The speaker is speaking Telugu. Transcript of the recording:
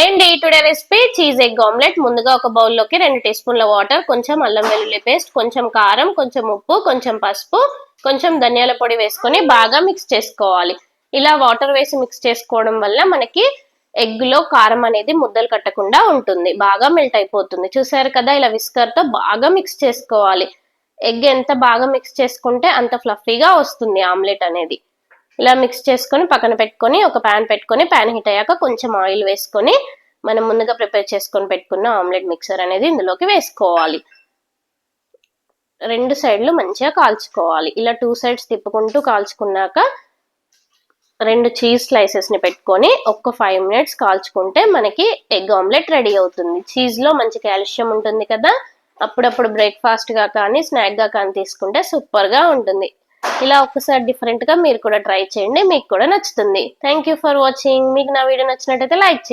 హాయ్ అండి, today recipe cheese egg omelette. ముందుగా ఒక బౌల్లోకి 2 టీ స్పూన్ల వాటర్, కొంచెం అల్లం వెల్లుల్లి పేస్ట్, కొంచెం కారం, కొంచెం ఉప్పు, కొంచెం పసుపు, కొంచెం ధనియాల పొడి వేసుకొని బాగా మిక్స్ చేసుకోవాలి. ఇలా వాటర్ వేసి మిక్స్ చేసుకోవడం వల్ల మనకి ఎగ్ లో కారం అనేది ముద్దలు కట్టకుండా ఉంటుంది, బాగా మెల్ట్ అయిపోతుంది. చూసారు కదా, ఇలా విస్కర్ తో బాగా మిక్స్ చేసుకోవాలి. ఎగ్ ఎంత బాగా మిక్స్ చేసుకుంటే అంత ఫ్లఫీగా వస్తుంది ఆమ్లెట్ అనేది. ఇలా మిక్స్ చేసుకొని పక్కన పెట్టుకొని ఒక ప్యాన్ పెట్టుకొని ప్యాన్ హీట్ అయ్యాక కొంచెం ఆయిల్ వేసుకొని మనం ముందుగా ప్రిపేర్ చేసుకొని పెట్టుకున్న ఆమ్లెట్ మిక్సర్ అనేది ఇందులోకి వేసుకోవాలి. 2 సైడ్లు మంచిగా కాల్చుకోవాలి. ఇలా 2 సైడ్స్ తిప్పుకుంటూ కాల్చుకున్నాక 2 చీజ్ స్లైసెస్ ని పెట్టుకొని ఒక 5 మినిట్స్ కాల్చుకుంటే మనకి ఎగ్ ఆమ్లెట్ రెడీ అవుతుంది. చీజ్ లో మంచి కాల్షియం ఉంటుంది కదా, అప్పుడప్పుడు బ్రేక్ఫాస్ట్ గా కానీ స్నాక్ గా కానీ తీసుకుంటే సూపర్ గా ఉంటుంది. ఇలా ఒక్కసారి డిఫరెంట్ గా మీరు కూడా ట్రై చేయండి, మీకు కూడా నచ్చుతుంది. Thank you for watching. మీకు నా వీడియో నచ్చినట్టయితే లైక్ చేయండి.